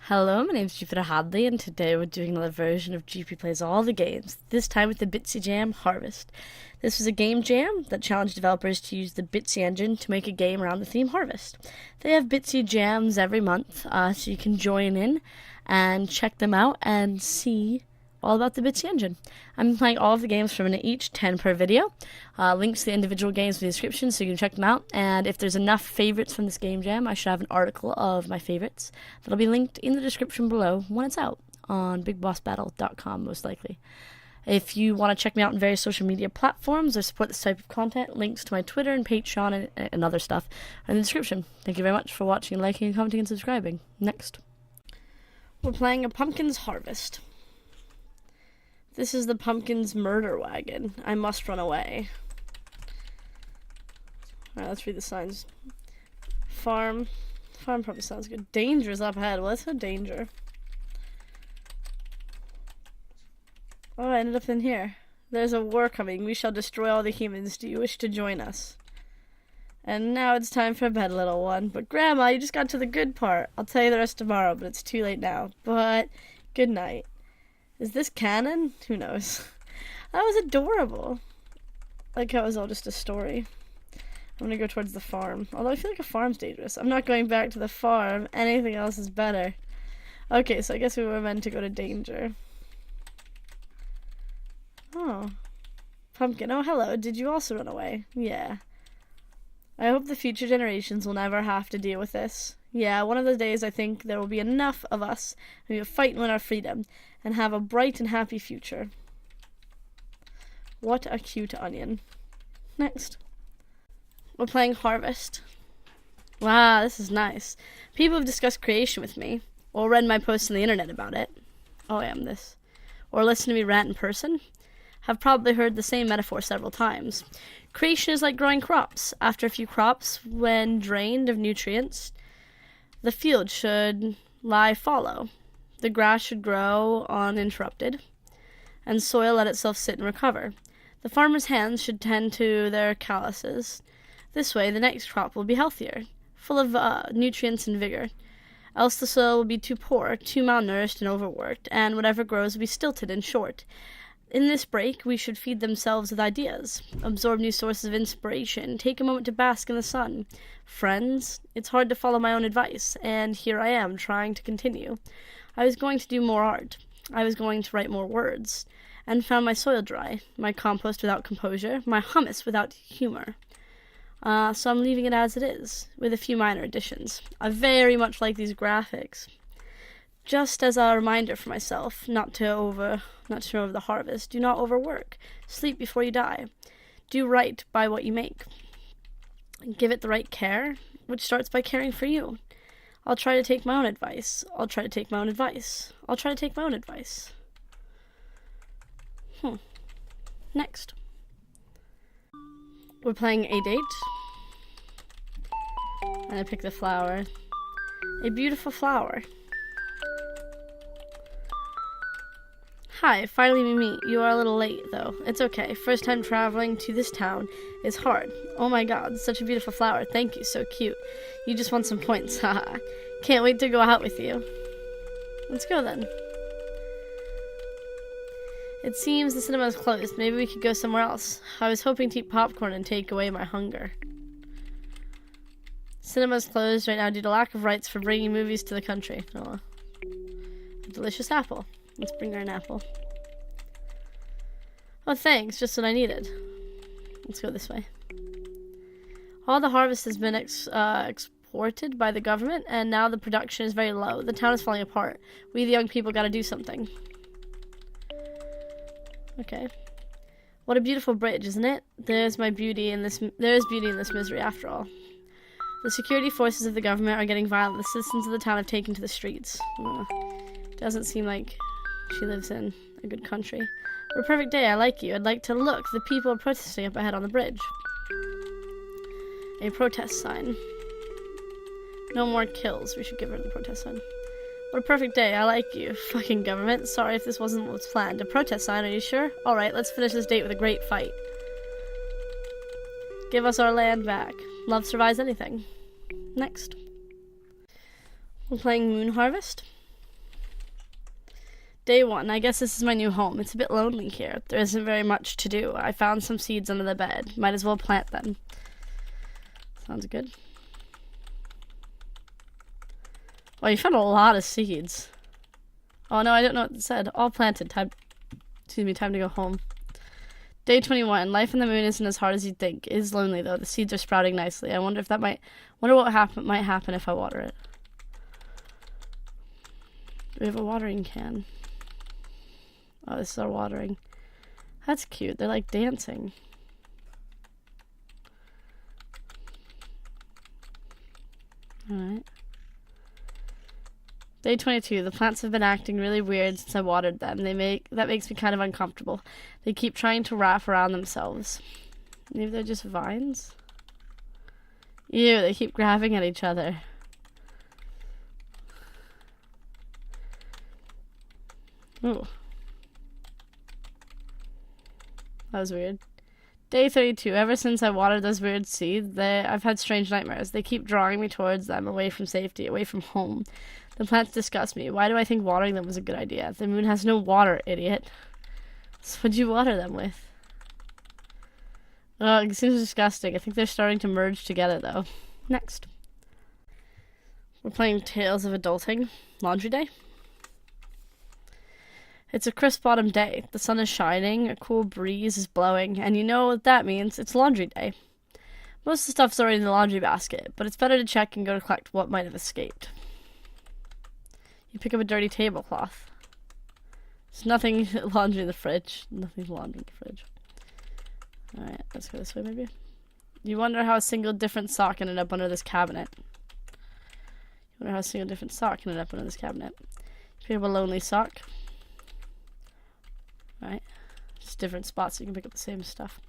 Hello, my name's Jupiter Hadley, and today we're doing another version of Jupi Plays All the Games, this time with the Bitsy Jam Harvest. This was a game jam that challenged developers to use the Bitsy engine to make a game around the theme Harvest. They have Bitsy jams every month, so you can join in and check them out and see all about the Bitsy engine. I'm playing all of the games for a minute each, 10 per video. Links to the individual games in the description so you can check them out. And if there's enough favorites from this game jam, I should have an article of my favorites that'll be linked in the description below when it's out on bigbossbattle.com, most likely. If you want to check me out on various social media platforms or support this type of content, links to my Twitter and Patreon and other stuff are in the description. Thank you very much for watching, liking, commenting, and subscribing. Next, we're playing a Pumpkin's Harvest. This is the Pumpkin's murder wagon. I must run away. Alright, let's read the signs. Farm. Farm probably sounds good. Danger's up ahead. Well, let's go danger. Oh, I ended up in here. There's a war coming. We shall destroy all the humans. Do you wish to join us? And now it's time for bed, little one. But Grandma, you just got to the good part. I'll tell you the rest tomorrow, but it's too late now. But good night. Is this canon? Who knows? That was adorable. Like how it was all just a story. I'm gonna go towards the farm. Although I feel like a farm's dangerous. I'm not going back to the farm. Anything else is better. Okay, so I guess we were meant to go to danger. Oh. Pumpkin. Oh, hello. Did you also run away? Yeah. I hope the future generations will never have to deal with this. Yeah, one of those days I think there will be enough of us and we'll fight and win our freedom and have a bright and happy future. What a cute onion. Next. We're playing Harvest. Wow, this is nice. People have discussed creation with me, or read my posts on the internet about it. Oh, I am this. Or listened to me rant in person. Have probably heard the same metaphor several times. Creation is like growing crops. After a few crops, when drained of nutrients, the field should lie fallow. The grass should grow uninterrupted, and soil let itself sit and recover. The farmer's hands should tend to their calluses. This way, the next crop will be healthier, full of nutrients and vigor. Else the soil will be too poor, too malnourished and overworked, and whatever grows will be stilted and short. In this break, we should feed themselves with ideas, absorb new sources of inspiration, take a moment to bask in the sun. Friends, it's hard to follow my own advice, and here I am, trying to continue. I was going to do more art. I was going to write more words, and found my soil dry, my compost without composure, my hummus without humor. So I'm leaving it as it is, with a few minor additions. I very much like these graphics. Just as a reminder for myself, not to over the harvest. Do not overwork. Sleep before you die. Do right by what you make. Give it the right care, which starts by caring for you. I'll try to take my own advice. I'll try to take my own advice. I'll try to take my own advice. Next. We're playing a date. And I pick the flower. A beautiful flower. Hi, finally we meet. You are a little late, though. It's okay. First time traveling to this town is hard. Oh my god, such a beautiful flower. Thank you, so cute. You just want some points, haha. Can't wait to go out with you. Let's go then. It seems the cinema is closed. Maybe we could go somewhere else. I was hoping to eat popcorn and take away my hunger. Cinema's closed right now due to lack of rights for bringing movies to the country. Oh, a delicious apple. Let's bring her an apple. Oh, thanks. Just what I needed. Let's go this way. All the harvest has been exported by the government, and now the production is very low. The town is falling apart. We, the young people, gotta do something. Okay. What a beautiful bridge, isn't it? There's beauty in this misery, after all. The security forces of the government are getting violent. The citizens of the town have taken to the streets. Doesn't seem like she lives in a good country. For a perfect day, I like you. I'd like to look. The people are protesting up ahead on the bridge. A protest sign. No more kills. We should give her the protest sign. What a perfect day. I like you. Fucking government. Sorry if this wasn't what's planned. A protest sign, are you sure? Alright, let's finish this date with a great fight. Give us our land back. Love survives anything. Next. We're playing Moon Harvest. Day 1. I guess this is my new home. It's a bit lonely here. There isn't very much to do. I found some seeds under the bed. Might as well plant them. Sounds good. Well, you found a lot of seeds. Oh no, I don't know what it said. All planted. Time to go home. Day 21. Life on the moon isn't as hard as you'd think. It is lonely though. The seeds are sprouting nicely. I wonder what might happen if I water it. We have a watering can. Oh, this is our watering. That's cute. They're like dancing. Alright. Day 22. The plants have been acting really weird since I watered them. That makes me kind of uncomfortable. They keep trying to wrap around themselves. Maybe they're just vines? Ew, they keep grabbing at each other. Ooh. That was weird. Day 32. Ever since I watered those weird seeds, I've had strange nightmares. They keep drawing me towards them, away from safety, away from home. The plants disgust me. Why do I think watering them was a good idea? The moon has no water, idiot. So what'd you water them with? Oh, it seems disgusting. I think they're starting to merge together, though. Next. We're playing Tales of Adulting. Laundry day. It's a crisp autumn day. The sun is shining, a cool breeze is blowing, and you know what that means. It's laundry day. Most of the stuff's already in the laundry basket, but it's better to check and go to collect what might have escaped. You pick up a dirty tablecloth. There's nothing laundry in the fridge. Nothing laundry in the fridge. Alright, let's go this way maybe. You wonder how a single different sock ended up under this cabinet. You pick up a lonely sock. Alright. Just different spots so you can pick up the same stuff.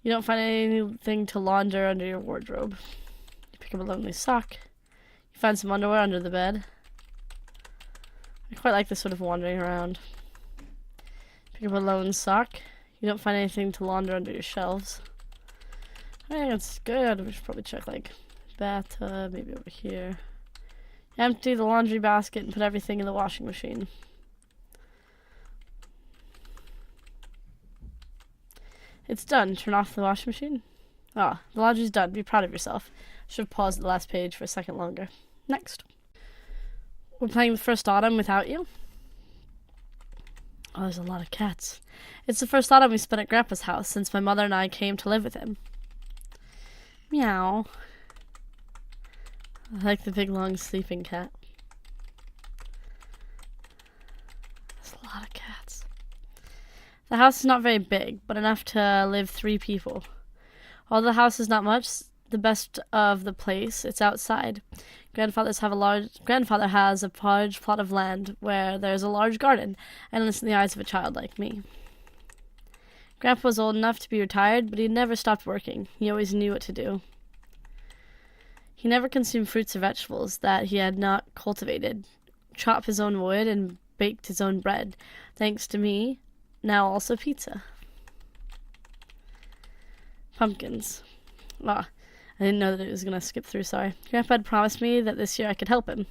You don't find anything to launder under your wardrobe. You pick up a lonely sock. You find some underwear under the bed. I quite like this sort of wandering around. Pick up a lone sock. You don't find anything to launder under your shelves. I think that's good. We should probably check like bathtub, maybe over here. Empty the laundry basket and put everything in the washing machine. It's done. Turn off the washing machine. Ah, the laundry's done. Be proud of yourself. Should have paused at the last page for a second longer. Next. We're playing the first autumn without you. Oh, there's a lot of cats. It's the first autumn we spent at Grandpa's house since my mother and I came to live with him. Meow. I like the big, long, sleeping cat. There's a lot of cats. The house is not very big, but enough to live 3 people. Although the house is not much, the best of the place, it's outside. Grandfather has a large plot of land where there's a large garden, endless in the eyes of a child like me. Grandpa was old enough to be retired, but he never stopped working. He always knew what to do. He never consumed fruits or vegetables that he had not cultivated, chopped his own wood, and baked his own bread. Thanks to me, now also pizza. Pumpkins. Ah, I didn't know that it was going to skip through, sorry. Grandpa had promised me that this year I could help him.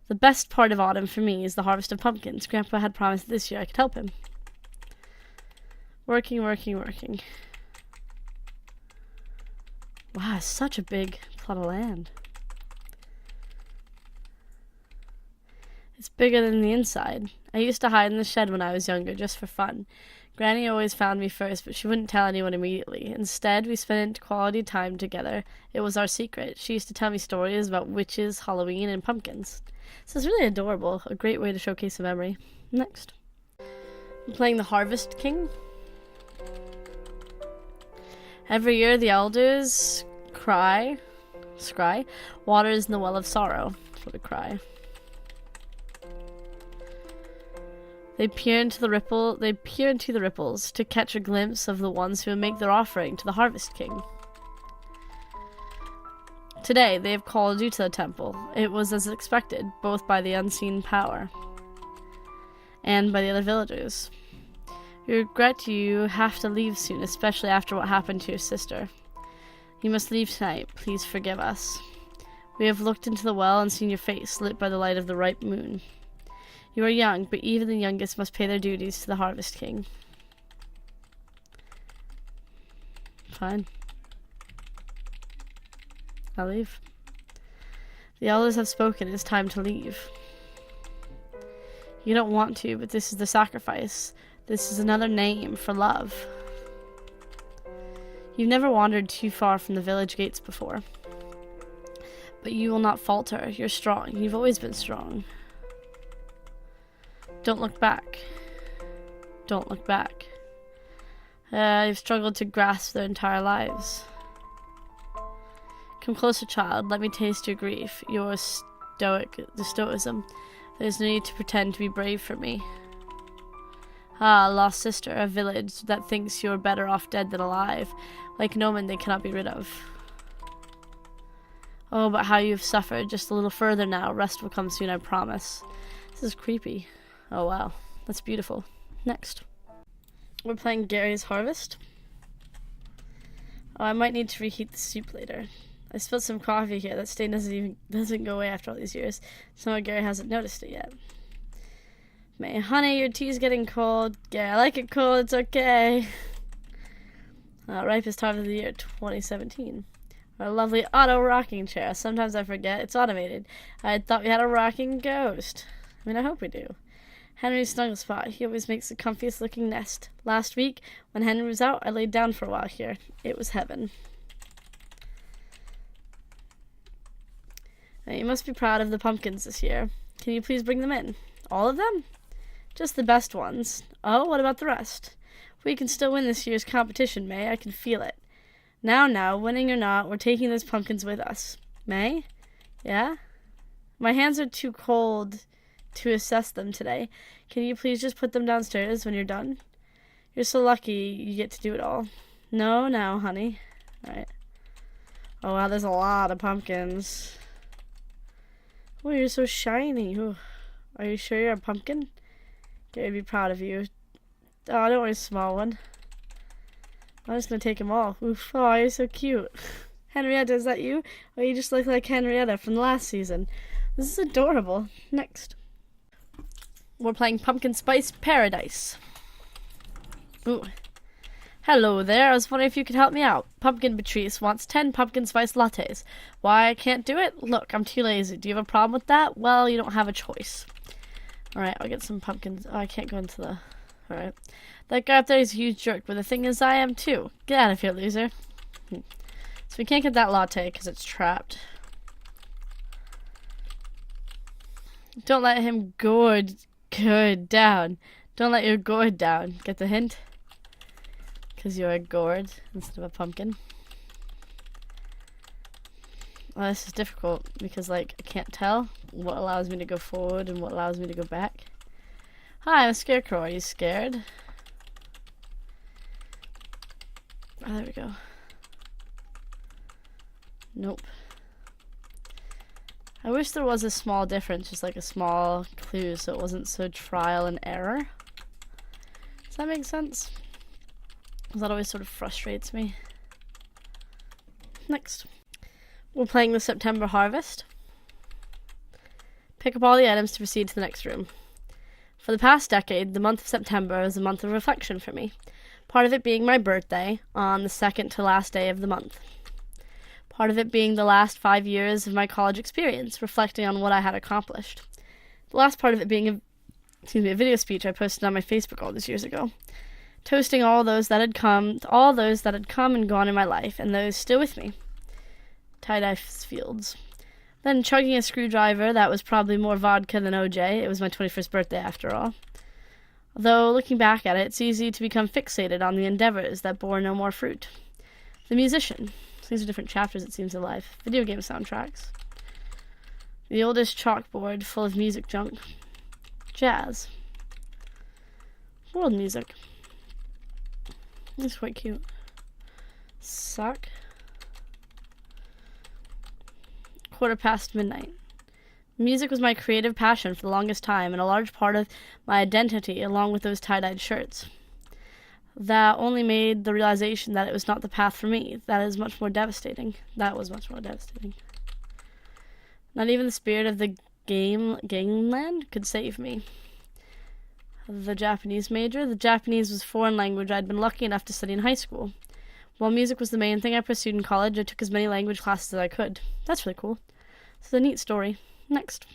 The best part of autumn for me is the harvest of pumpkins. Grandpa had promised that this year I could help him. Working. Wow, it's such a big plot of land. It's bigger than the inside. I used to hide in the shed when I was younger, just for fun. Granny always found me first, but she wouldn't tell anyone immediately. Instead, we spent quality time together. It was our secret. She used to tell me stories about witches, Halloween, and pumpkins. So it's really adorable. A great way to showcase a memory. Next. I'm playing the Harvest King. Every year, the elders scry, waters in the well of sorrow. That's what we cry. They peer into the ripples to catch a glimpse of the ones who will make their offering to the Harvest King. Today, they have called you to the temple. It was as expected, both by the unseen power and by the other villagers. We regret you have to leave soon, especially after what happened to your sister. You must leave tonight. Please forgive us. We have looked into the well and seen your face, lit by the light of the ripe moon. You are young, but even the youngest must pay their duties to the Harvest King. Fine. I'll leave. The elders have spoken. It's time to leave. You don't want to, but this is the sacrifice. This is another name for love. You've never wandered too far from the village gates before. But you will not falter. You're strong. You've always been strong. Don't look back. Don't look back. You've struggled to grasp their entire lives. Come closer, child. Let me taste your grief, your stoicism. There's no need to pretend to be brave for me. Ah, lost sister, a village that thinks you're better off dead than alive. Like Noman, they cannot be rid of. Oh, but how you've suffered. Just a little further now. Rest will come soon, I promise. This is creepy. Oh, wow. That's beautiful. Next. We're playing Gary's Harvest. Oh, I might need to reheat the soup later. I spilled some coffee here. That stain doesn't go away after all these years. Somehow Gary hasn't noticed it yet. May, honey, your tea's getting cold. Gary, I like it cold. It's okay. Ripest time of the year, 2017. Our lovely auto rocking chair. Sometimes I forget it's automated. I thought we had a rocking ghost. I mean, I hope we do. Henry's snuggle spot. He always makes the comfiest looking nest. Last week, when Henry was out, I laid down for a while here. It was heaven. Now, you must be proud of the pumpkins this year. Can you please bring them in? All of them? Just the best ones. Oh, what about the rest? We can still win this year's competition, May. I can feel it. Now, winning or not, we're taking those pumpkins with us. May? Yeah? My hands are too cold to assess them today. Can you please just put them downstairs when you're done? You're so lucky you get to do it all. No, now, honey. Alright. Oh, wow, there's a lot of pumpkins. Oh, you're so shiny. Ooh. Are you sure you're a pumpkin? Gary'd be proud of you. Oh, I don't want a small one. I'm just gonna take them all. Oof. Oh, you're so cute. Henrietta, is that you? Oh, you just look like Henrietta from the last season. This is adorable. Next. We're playing Pumpkin Spice Paradise. Ooh. Hello there. I was wondering if you could help me out. Pumpkin Patrice wants 10 pumpkin spice lattes. Why I can't do it? Look, I'm too lazy. Do you have a problem with that? Well, you don't have a choice. Alright, I'll get some pumpkins. Oh, I can't go into the... Alright. That guy up there is a huge jerk, but the thing is I am too. Get out of here, loser. So we can't get that latte because it's trapped. Don't let him gourd down. Don't let your gourd down. Get the hint? Because you're a gourd instead of a pumpkin. Well, this is difficult because, like, I can't tell what allows me to go forward and what allows me to go back. Hi, I'm a scarecrow. Are you scared? Oh, there we go. Nope. I wish there was a small difference, just like a small clue, so it wasn't so trial and error. Does that make sense? Because that always sort of frustrates me. Next. We're playing the September Harvest. Pick up all the items to proceed to the next room. For the past decade, the month of September is a month of reflection for me. Part of it being my birthday on the second to last day of the month. Part of it being the last 5 years of my college experience, reflecting on what I had accomplished. The last part of it being a video speech I posted on my Facebook all those years ago, toasting all those that had come and gone in my life, and those still with me. Tie-dye fields. Then chugging a screwdriver that was probably more vodka than OJ. It was my 21st birthday after all. Although, looking back at it, it's easy to become fixated on the endeavors that bore no more fruit. The musician. These are different chapters, it seems, of life. Video game soundtracks. The oldest chalkboard full of music junk. Jazz. World music. That's quite cute. Suck. midnight. Music was my creative passion for the longest time, and a large part of my identity, along with those tie-dyed shirts. That only made the realization that it was not the path for me. That was much more devastating. Not even the spirit of the Gangland could save me. The Japanese major. The Japanese was a foreign language I'd been lucky enough to study in high school. While music was the main thing I pursued in college, I took as many language classes as I could. That's really cool. This is a neat story. Next.